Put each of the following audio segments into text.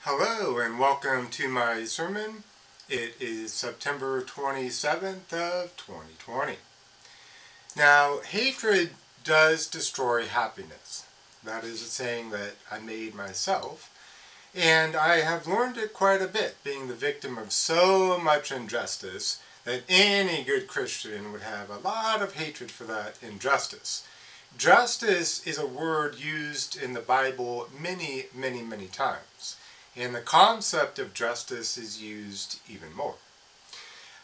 Hello and welcome to my sermon. It is September 27th of 2020. Now, hatred does destroy happiness. That is a saying that I made myself, and I have learned it quite a bit, being the victim of so much injustice that any good Christian would have a lot of hatred for that injustice. Justice is a word used in the Bible many, many, many times. And the concept of justice is used even more.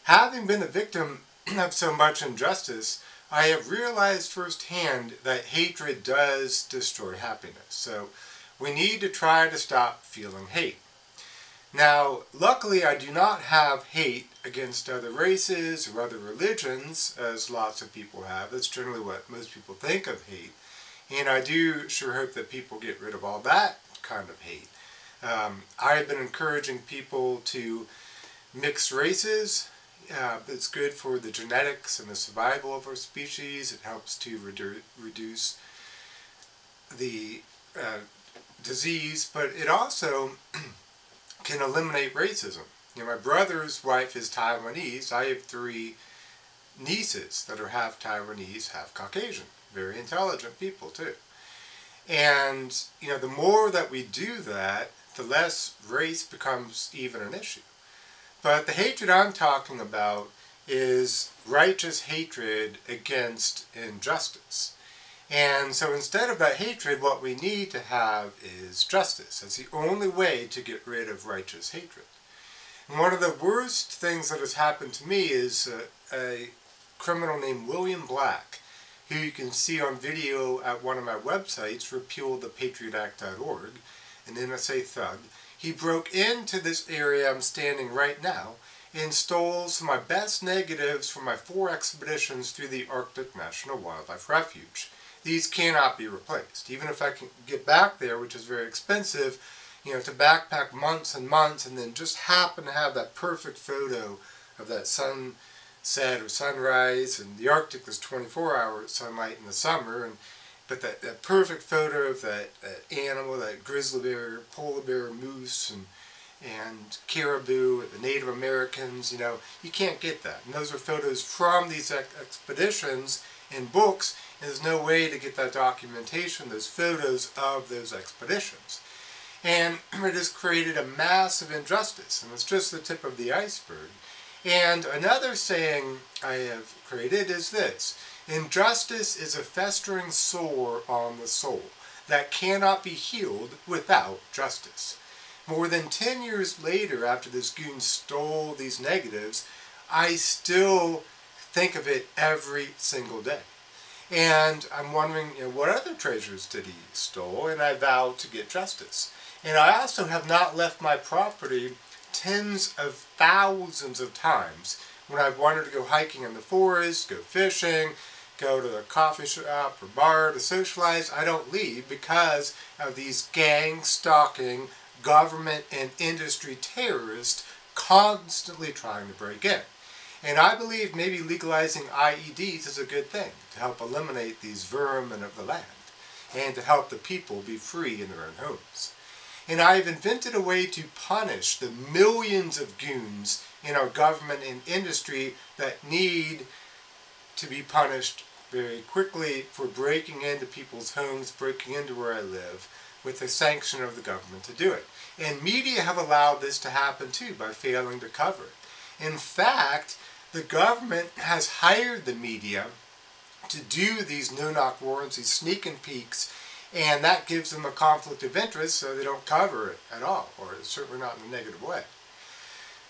Having been a victim of so much injustice, I have realized firsthand that hatred does destroy happiness. So we need to try to stop feeling hate. Now, luckily I do not have hate against other races or other religions, as lots of people have. That's generally what most people think of hate. And I do sure hope that people get rid of all that kind of hate. I have been encouraging people to mix races. It's good for the genetics and the survival of our species. It helps to reduce the disease, but it also can eliminate racism. My brother's wife is Taiwanese. I have 3 nieces that are half Taiwanese, half Caucasian. Very intelligent people too. And, the more that we do that, the less race becomes even an issue. But the hatred I'm talking about is righteous hatred against injustice. And so instead of that hatred, what we need to have is justice. That's the only way to get rid of righteous hatred. And one of the worst things that has happened to me is a criminal named William Black, who you can see on video at one of my websites, repealthepatriotact.org, an NSA thug. He broke into this area I'm standing right now and stole some of my best negatives from my 4 expeditions through the Arctic National Wildlife Refuge. These cannot be replaced. Even if I can get back there, which is very expensive, to backpack months and months and then just happen to have that perfect photo of that sunset or sunrise, and the Arctic is 24-hour sunlight in the summer, but that perfect photo of that animal, that grizzly bear, polar bear, moose, and caribou, the Native Americans, you can't get that. And those are photos from these expeditions in books, and there's no way to get that documentation, those photos of those expeditions. And it has created a massive injustice, and it's just the tip of the iceberg. And another saying I have created is this: injustice is a festering sore on the soul that cannot be healed without justice. More than 10 years later, after this goon stole these negatives, I still think of it every single day. And I'm wondering, what other treasures did he steal? And I vow to get justice. And I also have not left my property tens of thousands of times when I've wanted to go hiking in the forest, go fishing, go to the coffee shop or bar to socialize. I don't leave because of these gang-stalking government and industry terrorists constantly trying to break in. And I believe maybe legalizing IEDs is a good thing to help eliminate these vermin of the land and to help the people be free in their own homes. And I've invented a way to punish the millions of goons in our government and industry that need to be punished very quickly for breaking into people's homes, breaking into where I live, with the sanction of the government to do it. And media have allowed this to happen too by failing to cover it. In fact, the government has hired the media to do these no-knock warrants, these sneak and peeks, and that gives them a conflict of interest, so they don't cover it at all, or certainly not in a negative way.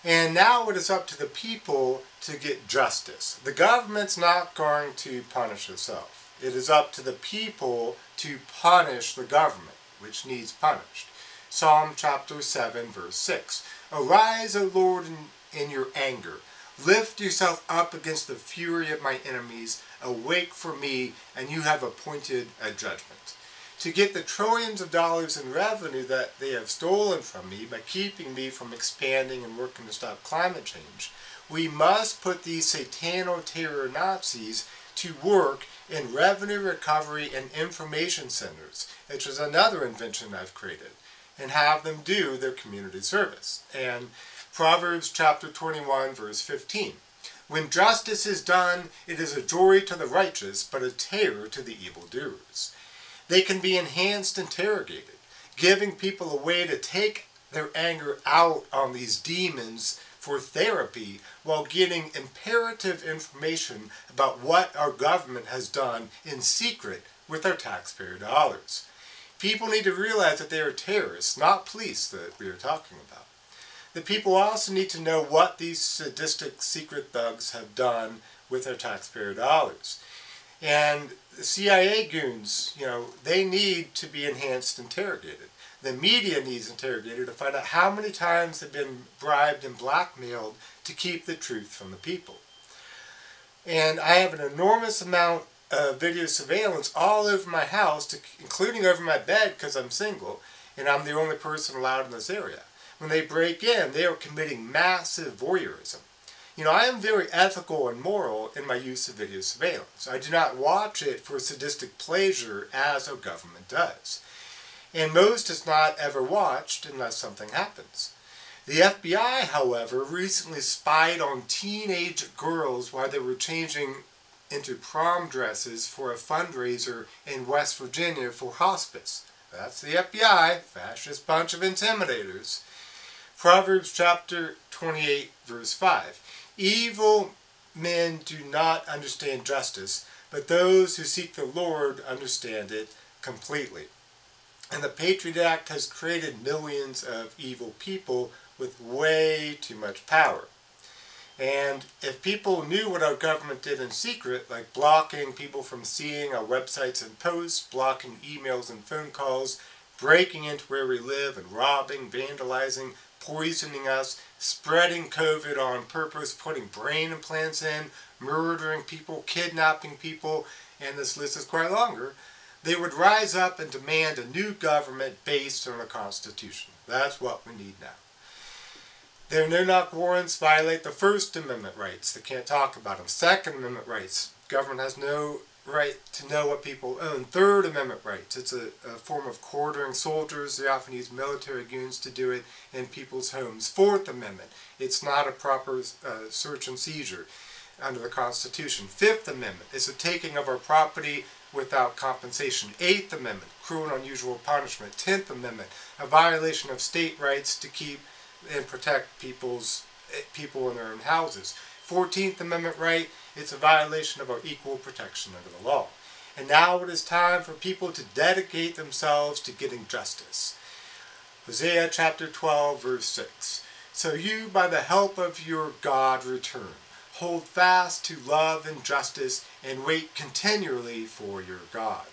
And now it is up to the people to get justice. The government's not going to punish itself. It is up to the people to punish the government, which needs punished. Psalm chapter 7, verse 6. Arise, O Lord, in your anger. Lift yourself up against the fury of my enemies. Awake for me, and you have appointed a judgment. To get the trillions of dollars in revenue that they have stolen from me by keeping me from expanding and working to stop climate change, we must put these satano-terror Nazis to work in revenue recovery and information centers, which is another invention I've created. and have them do their community service. And Proverbs chapter 21, verse 15. When justice is done, it is a joy to the righteous, but a terror to the evildoers. They can be enhanced interrogated, giving people a way to take their anger out on these demons for therapy while getting imperative information about what our government has done in secret with our taxpayer dollars. People need to realize that they are terrorists, not police that we are talking about. The people also need to know what these sadistic secret thugs have done with their taxpayer dollars. And the CIA goons, they need to be enhanced interrogated. The media needs interrogated to find out how many times they've been bribed and blackmailed to keep the truth from the people. And I have an enormous amount of video surveillance all over my house, including over my bed because I'm single, and I'm the only person allowed in this area. When they break in, they are committing massive voyeurism. I am very ethical and moral in my use of video surveillance. I do not watch it for sadistic pleasure as our government does. And most is not ever watched unless something happens. The FBI, however, recently spied on teenage girls while they were changing into prom dresses for a fundraiser in West Virginia for hospice. That's the FBI, fascist bunch of intimidators. Proverbs chapter 28, verse 5. Evil men do not understand justice, but those who seek the Lord understand it completely. And the Patriot Act has created millions of evil people with way too much power. And if people knew what our government did in secret, like blocking people from seeing our websites and posts, blocking emails and phone calls, breaking into where we live and robbing, vandalizing, poisoning us, spreading COVID on purpose, putting brain implants in, murdering people, kidnapping people, and this list is quite longer, they would rise up and demand a new government based on the Constitution. That's what we need now. Their no-knock warrants violate the First Amendment rights. They can't talk about them. Second Amendment rights. Government has no right to know what people own. Third Amendment rights. It's a form of quartering soldiers. They often use military goons to do it in people's homes. Fourth Amendment. It's not a proper search and seizure under the Constitution. Fifth Amendment is the taking of our property without compensation. Eighth Amendment, cruel and unusual punishment. 10th Amendment, a violation of state rights to keep and protect people in their own houses. 14th Amendment right, it's a violation of our equal protection under the law. And now it is time for people to dedicate themselves to getting justice. Hosea chapter 12, verse 6. So you, by the help of your God, return. Hold fast to love and justice, and wait continually for your God.